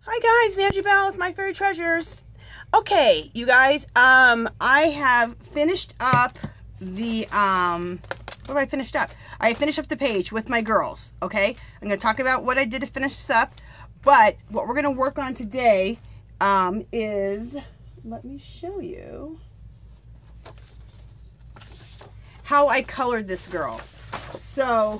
Hi guys, Angie Bell with My Fairy Treasures. Okay, you guys, I have finished up the, what have I finished up? I finished up the page with my girls, okay? I'm going to talk about what I did to finish this up, but what we're going to work on today is, let me show you how I colored this girl. So,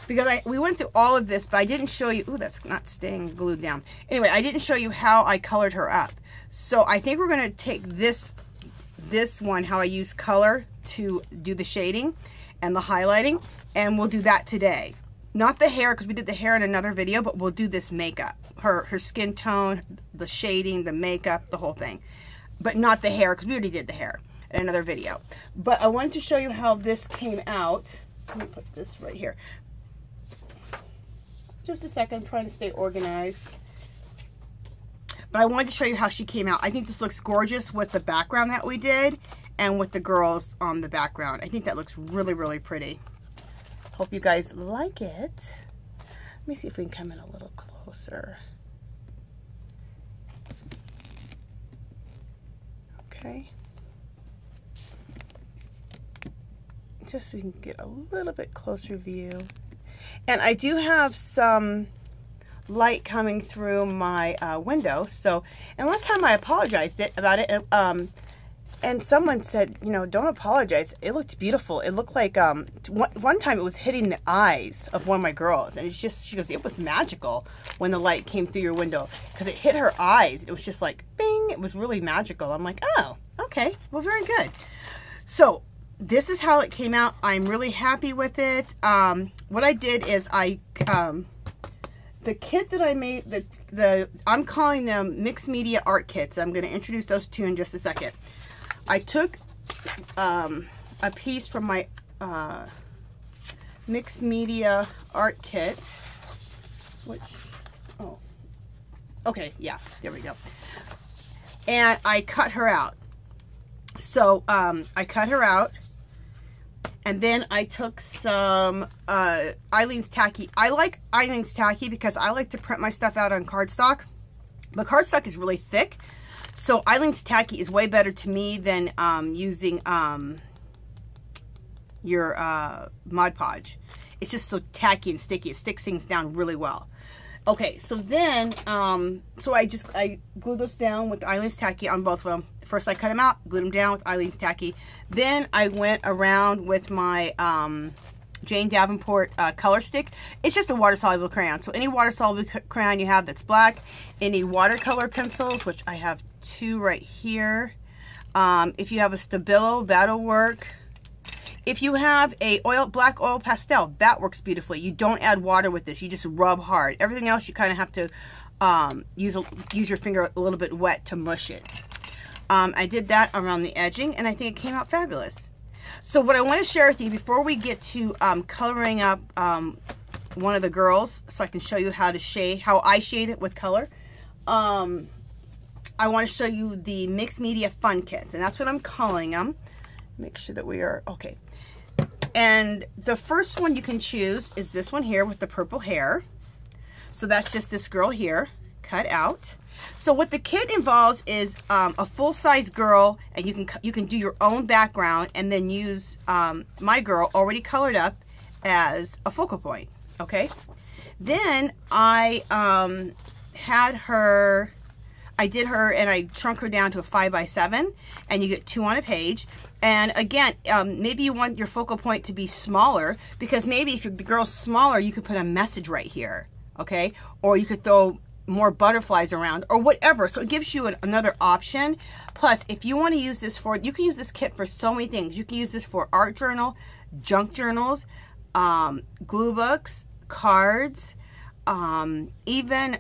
because we went through all of this, but I didn't show you, ooh, that's not staying glued down. Anyway, I didn't show you how I colored her up. So I think we're gonna take this one, how I use color to do the shading and the highlighting, and we'll do that today. Not the hair, because we did the hair in another video, but we'll do this makeup. Her skin tone, the shading, the makeup, the whole thing. But not the hair, because we already did the hair in another video. But I wanted to show you how this came out. Let me put this right here. Just a second, I'm trying to stay organized. But I wanted to show you how she came out. I think this looks gorgeous with the background that we did and with the girls on the background. I think that looks really, really pretty. Hope you guys like it. Let me see if we can come in a little closer. Okay. Just so we can get a little bit closer view. And I do have some light coming through my window. So, and last time I apologized about it, and someone said, you know, don't apologize. It looked beautiful. It looked like, one time it was hitting the eyes of one of my girls. And it's just, she goes, it was magical when the light came through your window. Because it hit her eyes. It was just like, bing. It was really magical. I'm like, oh, okay. Well, very good. So, this is how it came out. I'm really happy with it. What I did is the kit that I made, I'm calling them mixed media art kits. I'm going to introduce those two in just a second. I took a piece from my mixed media art kit, which, oh, okay, yeah, there we go. And I cut her out. So I cut her out. And then I took some Eileen's Tacky. I like Eileen's Tacky because I like to print my stuff out on cardstock. But cardstock is really thick. So Eileen's Tacky is way better to me than using your Mod Podge. It's just so tacky and sticky. It sticks things down really well. Okay, so then, so I glued those down with Eileen's Tacky on both of them. First I cut them out, glued them down with Eileen's Tacky. Then I went around with my Jane Davenport color stick. It's just a water-soluble crayon. So any water-soluble crayon you have that's black, any watercolor pencils, which I have two right here. If you have a Stabilo, that'll work. If you have a black oil pastel, that works beautifully. You don't add water with this. You just rub hard. Everything else you kind of have to use your finger a little bit wet to mush it. I did that around the edging, and I think it came out fabulous. So what I want to share with you before we get to coloring up one of the girls, so I can show you how to shade, how I shade it with color, I want to show you the mixed media fun kits, and that's what I'm calling them. Make sure that we are okay. And the first one you can choose is this one here with the purple hair. So that's just this girl here, cut out. So what the kit involves is a full-size girl, and you can do your own background and then use my girl already colored up as a focal point. Okay. Then I did her and I shrunk her down to a 5x7, and you get 2 on a page. And again, maybe you want your focal point to be smaller, because maybe if the girl's smaller, you could put a message right here, okay? Or you could throw more butterflies around or whatever. So it gives you another option. Plus, if you want to use this for, you can use this kit for so many things. You can use this for art journal, junk journals, glue books, cards, even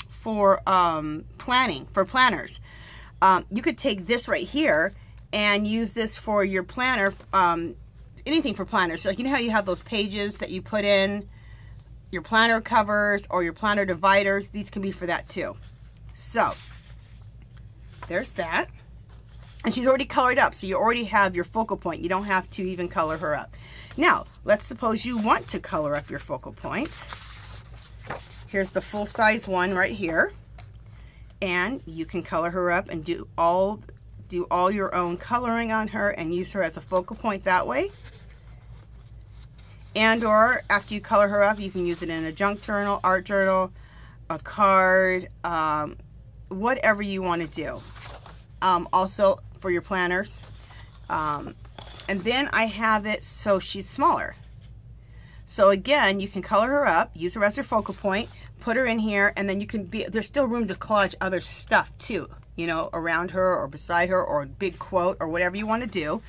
for planning, for planners. You could take this right here and use this for your planner, anything for planners. So like, you know how you have those pages that you put in your planner covers or your planner dividers? These can be for that too. So there's that. And she's already colored up, so you already have your focal point. You don't have to even color her up. Now, let's suppose you want to color up your focal point. Here's the full size one right here. And you can color her up and do all your own coloring on her and use her as a focal point that way. And or after you color her up, you can use it in a junk journal, art journal, a card, whatever you want to do. Also for your planners. And then I have it so she's smaller. So again, you can color her up, use her as your focal point, put her in here, and then you can there's still room to collage other stuff too, you know, around her or beside her, or a big quote or whatever you want to do.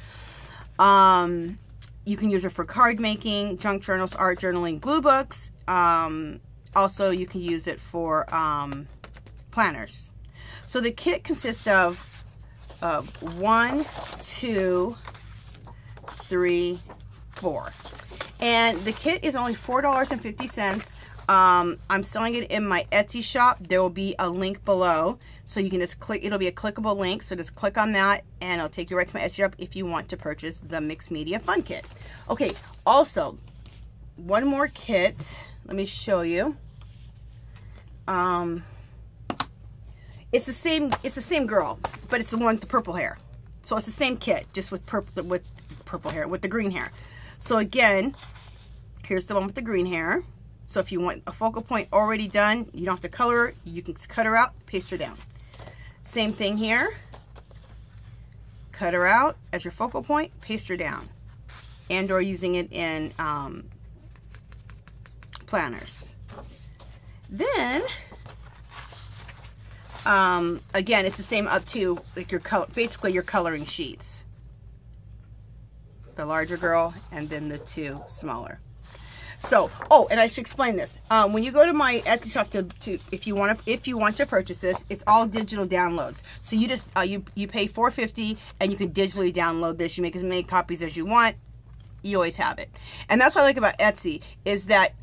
You can use her for card making, junk journals, art journaling, glue books. Also, you can use it for planners. So the kit consists of 1, 2, 3, 4. And the kit is only $4.50. I'm selling it in my Etsy shop. There will be a link below. So you can just click, it'll be a clickable link. So just click on that and it'll take you right to my Etsy shop if you want to purchase the Mixed Media Fun Kit. Okay, also, one more kit. Let me show you. It's the same girl, but it's the one with the purple hair. So it's the same kit, just with purple hair, with the green hair. So again, here's the one with the green hair. So if you want a focal point already done, you don't have to color her, you can cut her out, paste her down. Same thing here. Cut her out as your focal point, paste her down. And or using it in planners. Then, again, it's the same up to like basically your coloring sheets. The larger girl and then the two smaller. So, oh, and I should explain this. When you go to my Etsy shop if you want to purchase this, it's all digital downloads. So you just you pay $4.50 and you can digitally download this. You make as many copies as you want. You always have it. And that's what I like about Etsy is that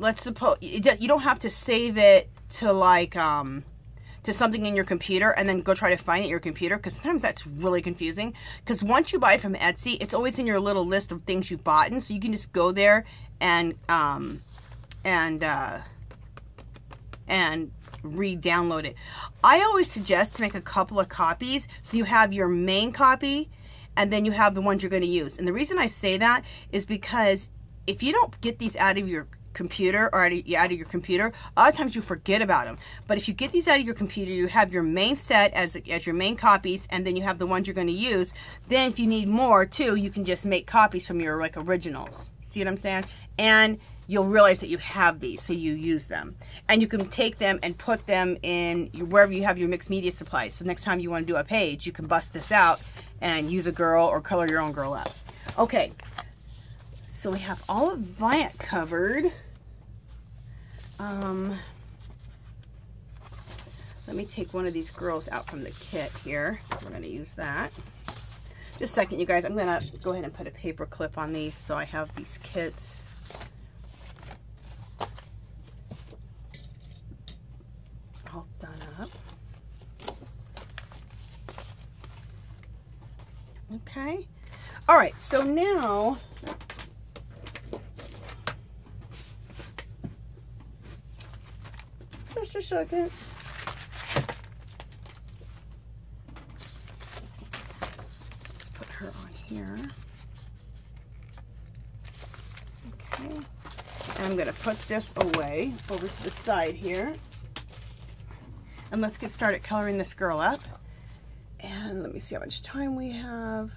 let's suppose you don't have to save it to like to something in your computer and then go try to find it in your computer, because sometimes that's really confusing. Because once you buy it from Etsy, it's always in your little list of things you bought in, so you can just go there and re-download it. I always suggest to make a couple of copies so you have your main copy and then you have the ones you're going to use. And the reason I say that is because if you don't get these out of your computer or out of your computer, a lot of times you forget about them. But if you get these out of your computer, you have your main set as your main copies, and then you have the ones you're going to use. Then if you need more too, you can just make copies from your like originals. See what I'm saying? And you'll realize that you have these, so you use them. And you can take them and put them in wherever you have your mixed media supplies. So next time you want to do a page, you can bust this out and use a girl or color your own girl up. Okay, so we have all of that covered. Let me take one of these girls out from the kit here. We're going to use that. Just a second, you guys. I'm going to go ahead and put a paper clip on these so I have these kits. All done up. Okay. All right, so now just a second. Let's put her on here. Okay. And I'm going to put this away over to the side here. And let's get started coloring this girl up. And let me see how much time we have.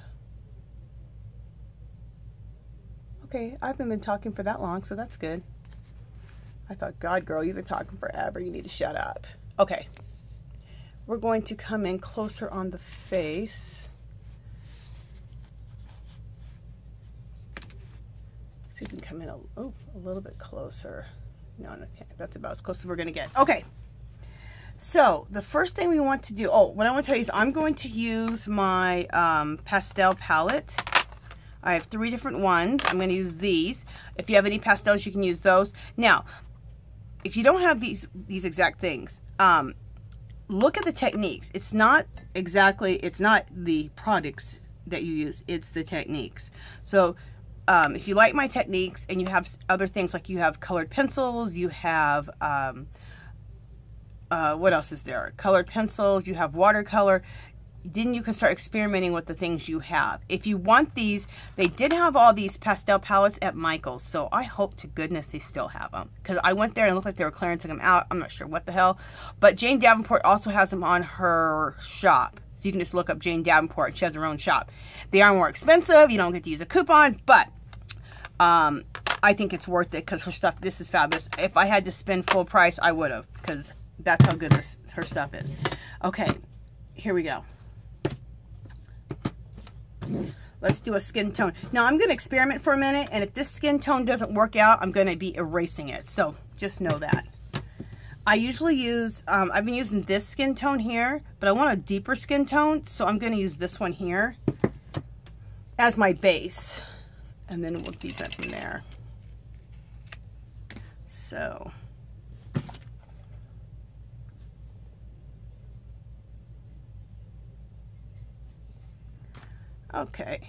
Okay, I haven't been talking for that long, so that's good. I thought, God, girl, you've been talking forever. You need to shut up. Okay. We're going to come in closer on the face. See if we can come in a little bit closer. No, that's about as close as we're going to get. Okay. So, the first thing we want to do, what I want to tell you is I'm going to use my pastel palette. I have 3 different ones. I'm going to use these. If you have any pastels, you can use those. Now, if you don't have these exact things, look at the techniques. It's not the products that you use, it's the techniques. So, if you like my techniques and you have other things, like you have colored pencils, you have, what else is there? Colored pencils, you have watercolor, then you can start experimenting with the things you have. If you want these, they did have all these pastel palettes at Michael's, so I hope to goodness they still have them, because I went there and it looked like they were clearancing them out. I'm not sure what the hell, but Jane Davenport also has them on her shop, so you can just look up Jane Davenport. She has her own shop. They are more expensive, you don't get to use a coupon, but I think it's worth it because her stuff, this is fabulous. If I had to spend full price, I would have, because that's how good her stuff is. Okay, here we go. Let's do a skin tone. Now I'm going to experiment for a minute, and if this skin tone doesn't work out, I'm going to be erasing it. So just know that. I usually use, I've been using this skin tone here, but I want a deeper skin tone, so I'm going to use this one here as my base, and then we'll deepen it from there. So. Okay.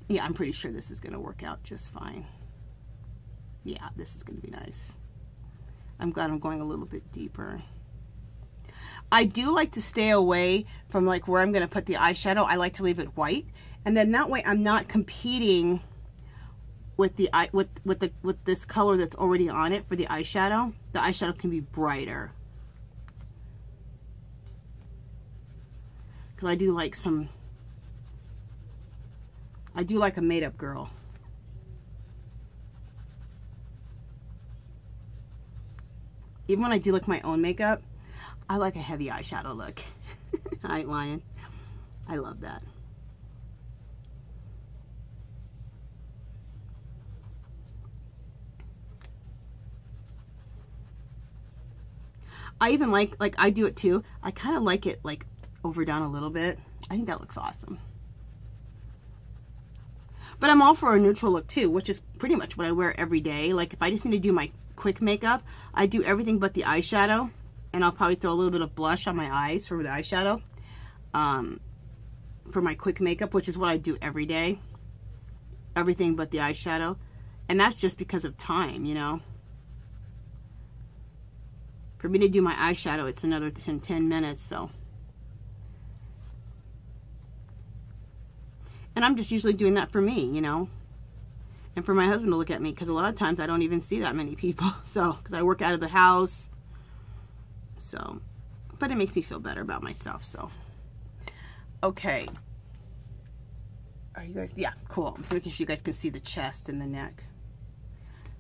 Yeah, I'm pretty sure this is going to work out just fine. Yeah, this is going to be nice. I'm glad I'm going a little bit deeper. I do like to stay away from like where I'm going to put the eyeshadow. I like to leave it white, and then that way I'm not competing with the with this color that's already on it for the eyeshadow. The eyeshadow can be brighter. Because I do like a made-up girl. Even when I do like my own makeup, I like a heavy eyeshadow look. I ain't lying. I love that. I even like I do it too. I kind of like it like overdone a little bit. I think that looks awesome. But I'm all for a neutral look too, which is pretty much what I wear every day. Like if I just need to do my quick makeup, I do everything but the eyeshadow, and I'll probably throw a little bit of blush on my eyes for the eyeshadow for my quick makeup, which is what I do every day. Everything but the eyeshadow, and that's just because of time, you know. For me to do my eyeshadow, it's another 10 minutes, so. And I'm just usually doing that for me, you know, and for my husband to look at me, because a lot of times I don't even see that many people, so, because I work out of the house, so, but it makes me feel better about myself, so. Okay. Are you guys, yeah, cool. I'm just making sure you guys can see the chest and the neck.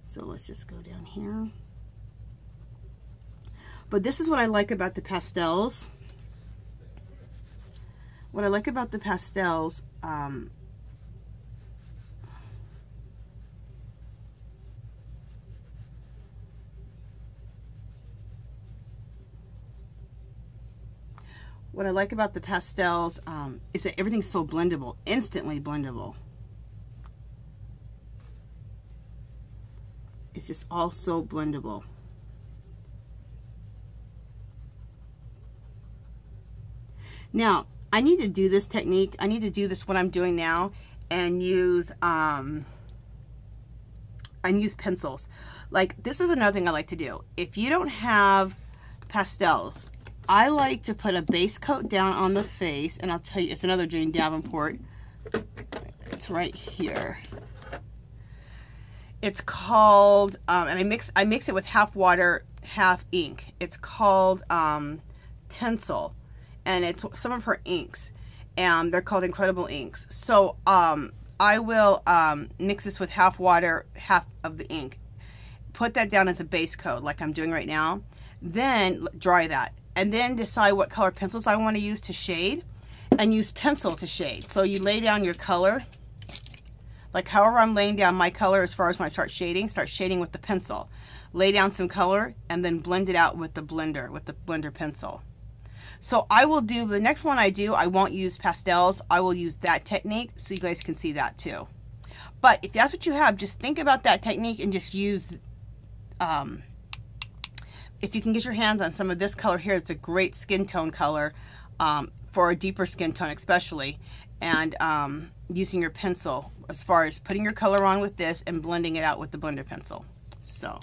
So let's just go down here. But this is what I like about the pastels. What I like about the pastels, is that everything's so blendable, instantly blendable. It's just all so blendable. Now, I need to do this technique. I need to do this what I'm doing now and use pencils. Like, this is another thing I like to do. If you don't have pastels, I like to put a base coat down on the face, and I'll tell you, it's another Jane Davenport. It's right here. It's called, and I mix it with half water, half ink. It's called Tencel. And it's some of her inks, and they're called Incredible Inks. So I will mix this with half water, half of the ink, put that down as a base coat like I'm doing right now, then dry that, and then decide what color pencils I want to use to shade, and use pencil to shade. So you lay down your color, like however I'm laying down my color as far as when I start shading with the pencil. Lay down some color and then blend it out with the blender pencil. So I will do, the next one I do, I won't use pastels. I will use that technique so you guys can see that too. But if that's what you have, just think about that technique and just use, if you can get your hands on some of this color here, it's a great skin tone color for a deeper skin tone especially. and using your pencil as far as putting your color on with this and blending it out with the blender pencil. So.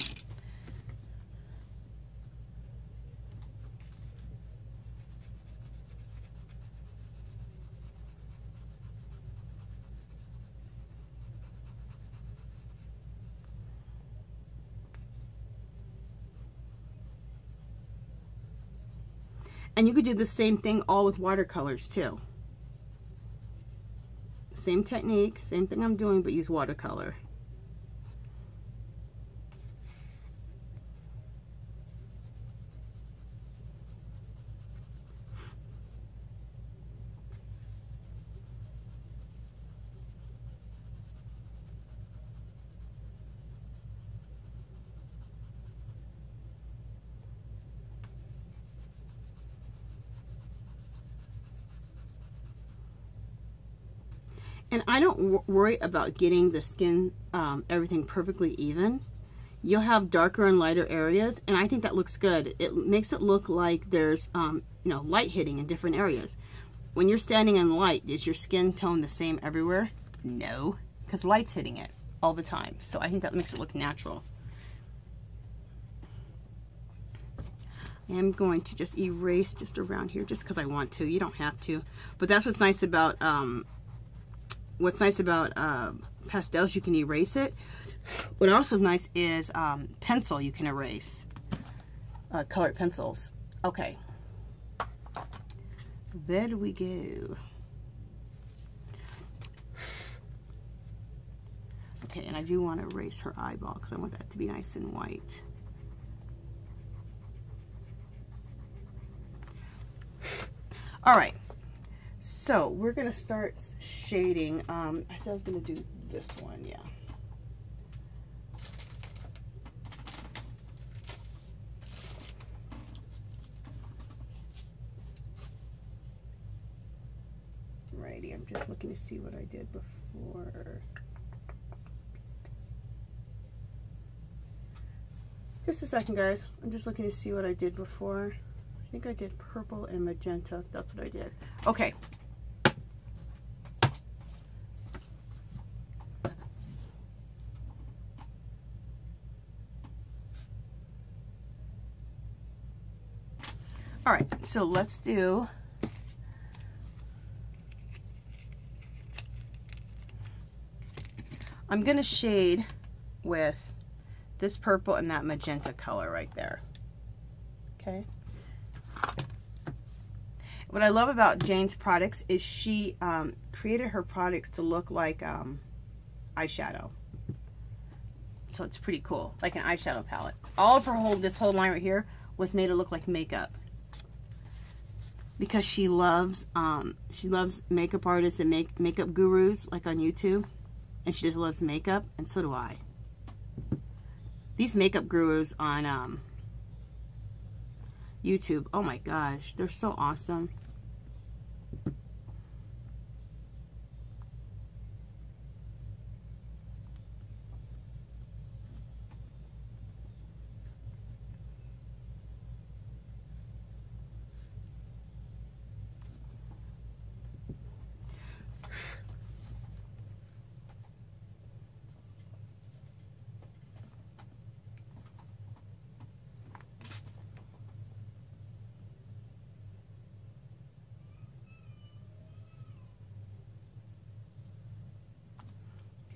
And you could do the same thing all with watercolors too. Same technique, same thing I'm doing, but use watercolor. And I don't worry about getting the skin, everything perfectly even. You'll have darker and lighter areas, and I think that looks good. It makes it look like there's, you know, light hitting in different areas. When you're standing in light, is your skin tone the same everywhere? No, because light's hitting it all the time. So I think that makes it look natural. I'm going to just erase just around here, just because I want to. You don't have to, but that's what's nice about pastels. You can erase it. What also is nice is pencil. You can erase colored pencils. Okay, there we go. Okay, and I do want to erase her eyeball because I want that to be nice and white. All right, so we're gonna start shading. I said I was gonna do this one, yeah. Righty, I'm just looking to see what I did before. Just a second, guys. I'm just looking to see what I did before. I think I did purple and magenta. That's what I did. Okay. All right, so let's do I'm gonna shade with this purple and that magenta color right there. Okay. What I love about Jane's products is she created her products to look like eyeshadow. So it's pretty cool, like an eyeshadow palette. All of her this whole line right here was made to look like makeup. Because she loves makeup artists and makeup gurus like on YouTube. And she just loves makeup, and so do I. These makeup gurus on YouTube, oh my gosh, they're so awesome.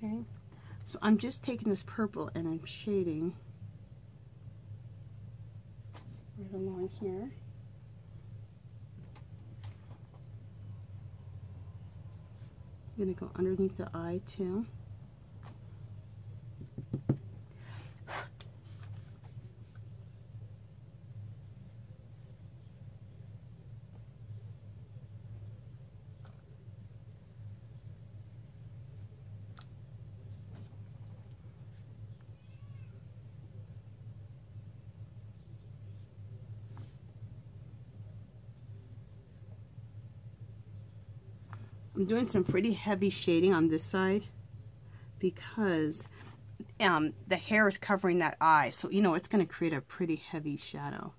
Okay, so I'm just taking this purple and I'm shading right along here. I'm going to go underneath the eye too. I'm doing some pretty heavy shading on this side because the hair is covering that eye, so you know it's going to create a pretty heavy shadow.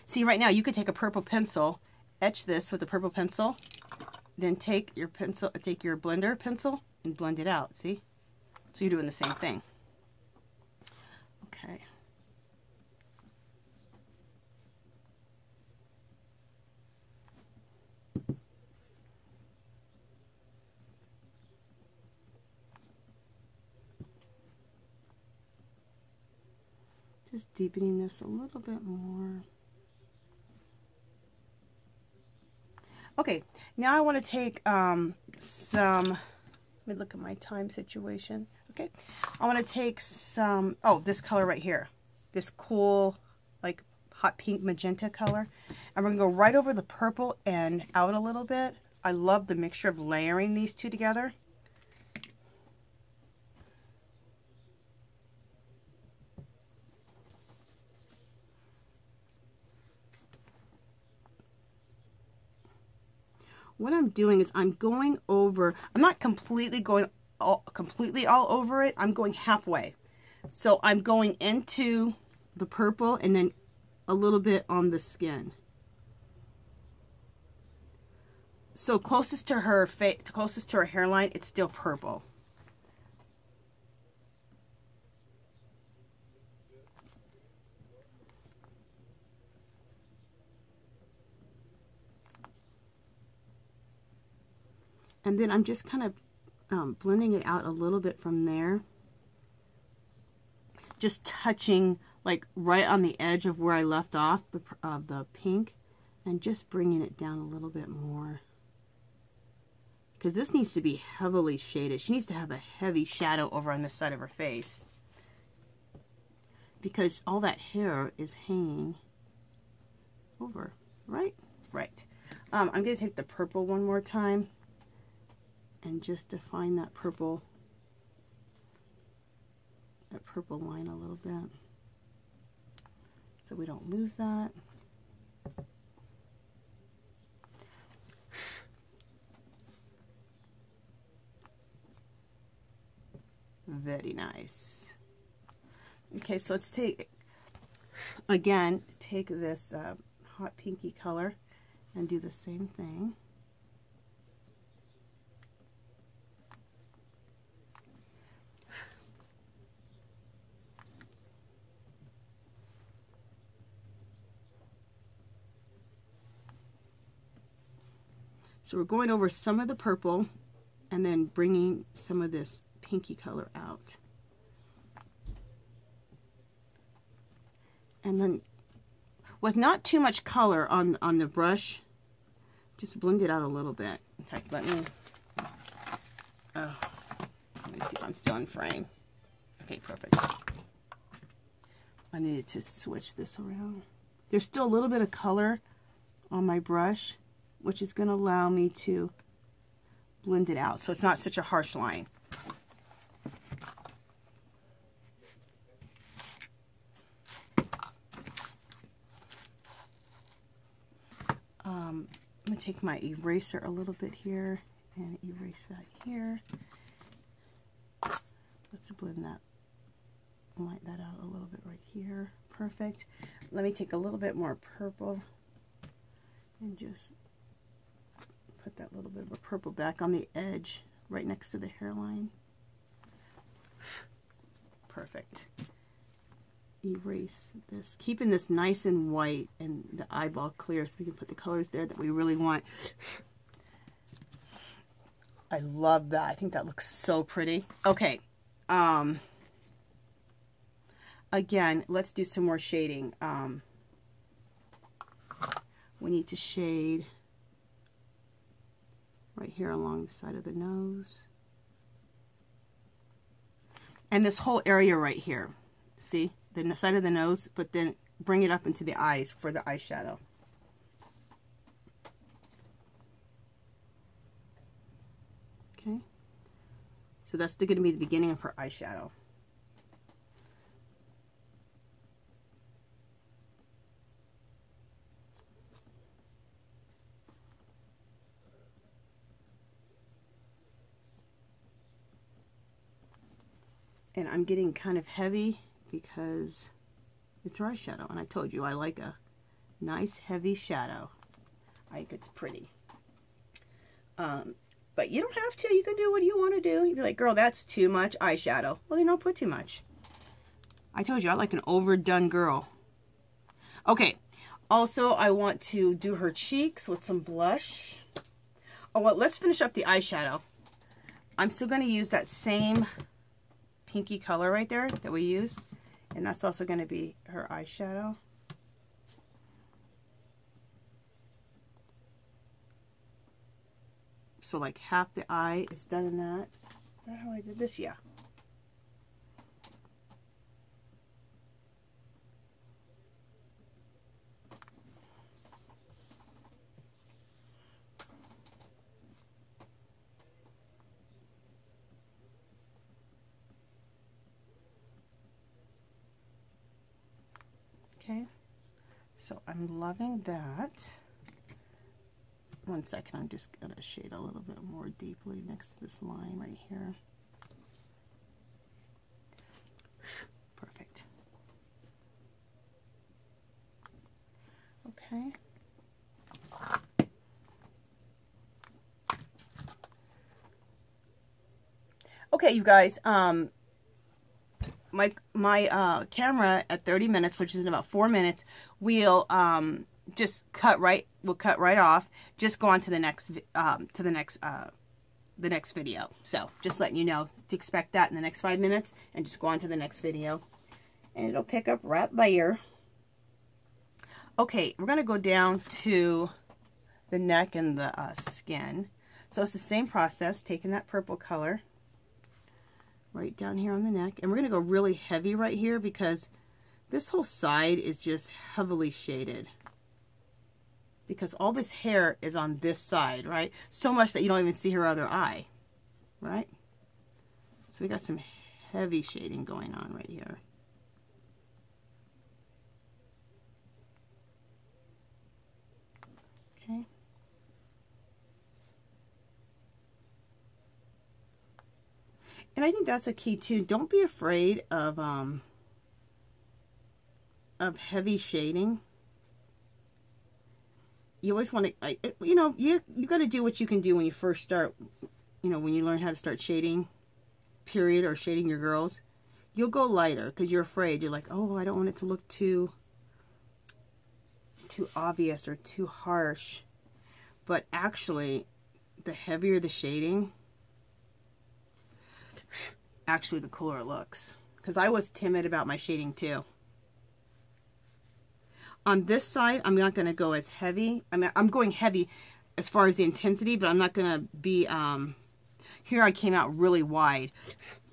See, right now you could take a purple pencil, etch this with a purple pencil, then take your pencil, take your blender pencil and blend it out. See? So you're doing the same thing. Okay. Just deepening this a little bit more. Okay, now I want to take some, let me look at my time situation. Okay, I want to take some, oh, this color right here. This cool, like, hot pink magenta color. And we're going to go right over the purple and out a little bit. I love the mixture of layering these two together. What I'm doing is I'm going over, I'm not completely going completely all over it. I'm going halfway. So I'm going into the purple and then a little bit on the skin. So closest to her face, closest to her hairline, it's still purple. And then I'm just kind of blending it out a little bit from there. Just touching like right on the edge of where I left off the pink, and just bringing it down a little bit more. Because this needs to be heavily shaded. She needs to have a heavy shadow over on this side of her face. Because all that hair is hanging over, right? Right. I'm going to take the purple one more time and just define that purple line a little bit so we don't lose that. Very nice. Okay, so let's take this hot pinky color and do the same thing. So we're going over some of the purple and then bringing some of this pinky color out. And then with not too much color on the brush, just blend it out a little bit. In fact, let me see if I'm still in frame. Okay, perfect. I needed to switch this around. There's still a little bit of color on my brush, which is going to allow me to blend it out so it's not such a harsh line. I'm going to take my eraser a little bit here and erase that here. Let's blend that, light that out a little bit right here. Perfect. Let me take a little bit more purple and just put that little bit of a purple back on the edge right next to the hairline. Perfect. Erase this, keeping this nice and white and the eyeball clear so we can put the colors there that we really want. I love that. I think that looks so pretty. Okay. Again, let's do some more shading. We need to shade right here along the side of the nose. And this whole area right here. See? The side of the nose, but then bring it up into the eyes for the eyeshadow. Okay. So that's going to be the beginning of her eyeshadow. And I'm getting kind of heavy because it's her eyeshadow, and I told you I like a Nice heavy shadow. I think it's pretty. But you don't have to. You can do what you want to do. You'd be like, girl, that's too much eyeshadow. Well, then don't put too much. I told you, I like an overdone girl. Okay. Also, I want to do her cheeks with some blush. Oh, well, let's finish up the eyeshadow. I'm still going to use that same pinky color right there that we used. And that's also going to be her eyeshadow. So like half the eye is done in that. Is that how I did this? Yeah. Okay. So I'm loving that. One second, I'm just going to shade a little bit more deeply next to this line right here. Perfect. Okay. Okay, you guys, my camera at 30 minutes, which is in about 4 minutes, we'll just we'll cut right off. Just go on to the next video. So just letting you know to expect that in the next 5 minutes, and just go on to the next video, and it'll pick up right there. Okay, we're gonna go down to the neck and the skin. So it's the same process, taking that purple color right down here on the neck, and we're gonna go really heavy right here because this whole side is just heavily shaded. Because all this hair is on this side, right? So much that you don't even see her other eye, right? So we got some heavy shading going on right here. Okay. And I think that's a key too. Don't be afraid of heavy shading. You always want to, you know, you got to do what you can do when you first start, you know, when you learn how to start shading, period, or shading your girls. You'll go lighter because you're afraid. You're like, oh, I don't want it to look too obvious or too harsh. But actually, the heavier the shading, actually the cooler it looks. Because I was timid about my shading too. On this side, I'm not going to go as heavy. I mean, I'm going heavy as far as the intensity, but I'm not going to be, here I came out really wide.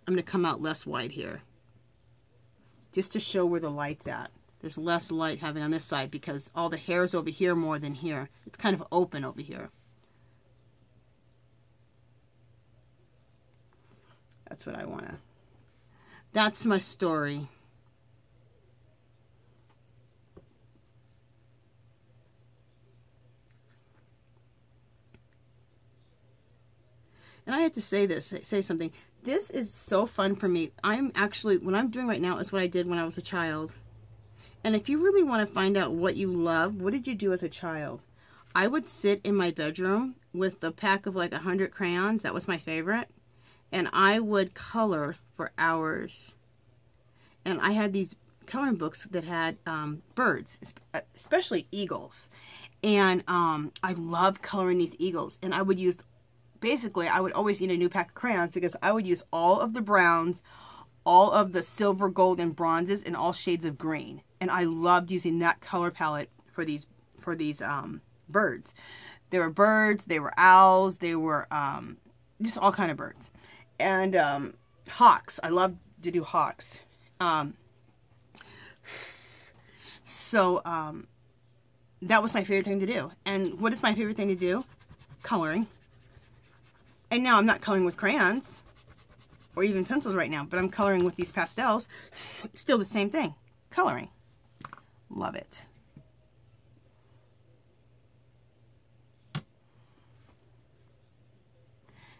I'm going to come out less wide here. Just to show where the light's at. There's less light having on this side because all the hair is over here more than here. It's kind of open over here. That's what I want to, that's my story. And I have to say something. This is so fun for me. I'm actually, what I'm doing right now is what I did when I was a child. And if you really want to find out what you love, what did you do as a child? I would sit in my bedroom with a pack of like 100 crayons. That was my favorite. And I would color for hours. And I had these coloring books that had birds, especially eagles. And I loved coloring these eagles. And I would use, basically, I would always need a new pack of crayons because I would use all of the browns, all of the silver, gold, and bronzes, and all shades of green. And I loved using that color palette for these birds. They were birds, they were owls, they were just all kind of birds. And hawks. I loved to do hawks. So that was my favorite thing to do. And what is my favorite thing to do? Coloring. And now I'm not coloring with crayons or even pencils right now, but I'm coloring with these pastels. It's still the same thing. Coloring. Love it.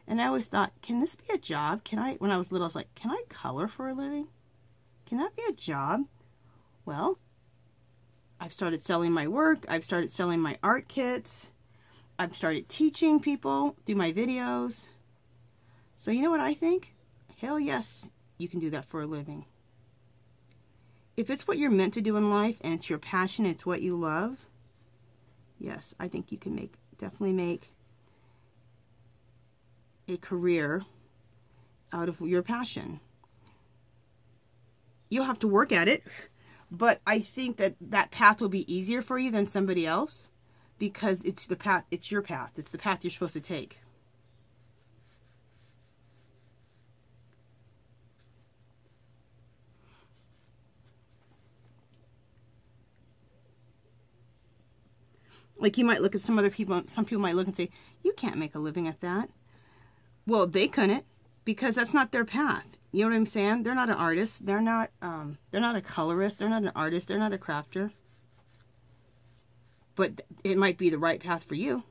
And I always thought, can this be a job? When I was little, I was like, can I color for a living? Can that be a job? Well, I've started selling my work. I've started selling my art kits. I've started teaching people through my videos. So you know what I think? Hell yes, you can do that for a living. If it's what you're meant to do in life and it's your passion, it's what you love, yes, I think you can definitely make a career out of your passion. You'll have to work at it, but I think that path will be easier for you than somebody else because it's the path, it's your path. It's the path you're supposed to take. Like you might look at some people might look and say, you can't make a living at that. Well, they couldn't because that's not their path. You know what I'm saying? They're not an artist. They're not a colorist. They're not an artist. They're not a crafter. But it might be the right path for you.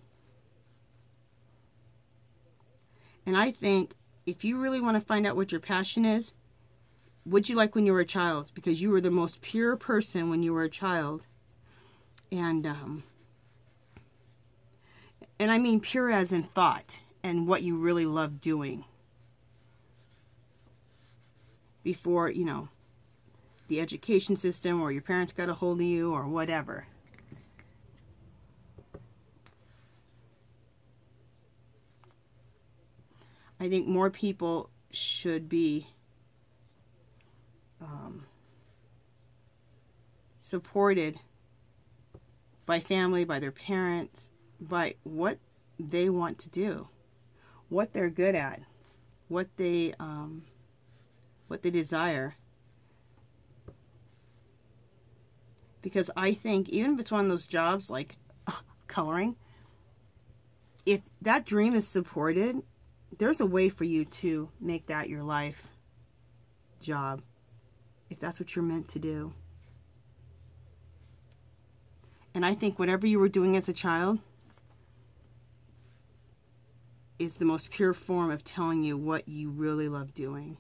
And I think if you really want to find out what your passion is, what'd you like when you were a child? Because you were the most pure person when you were a child. And I mean pure as in thought and what you really love doing. Before, you know, the education system or your parents got a hold of you or whatever. I think more people should be supported by family, by their parents, by what they want to do, what they're good at, what they desire. Because I think even if it's one of those jobs like coloring, if that dream is supported, there's a way for you to make that your life job, if that's what you're meant to do. And I think whatever you were doing as a child is the most pure form of telling you what you really love doing.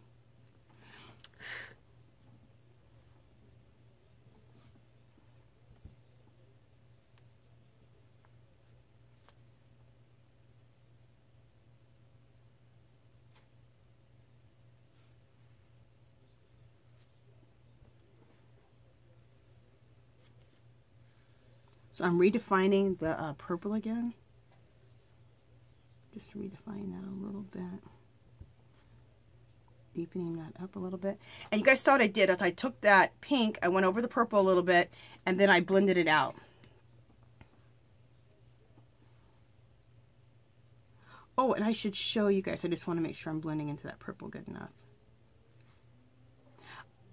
So I'm redefining the purple again. Just redefining that a little bit. Deepening that up a little bit. And you guys saw what I did. As I took that pink, I went over the purple a little bit, and then I blended it out. Oh, and I should show you guys. I just want to make sure I'm blending into that purple good enough.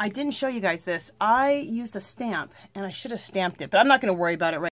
I didn't show you guys this. I used a stamp, and I should have stamped it, but I'm not going to worry about it right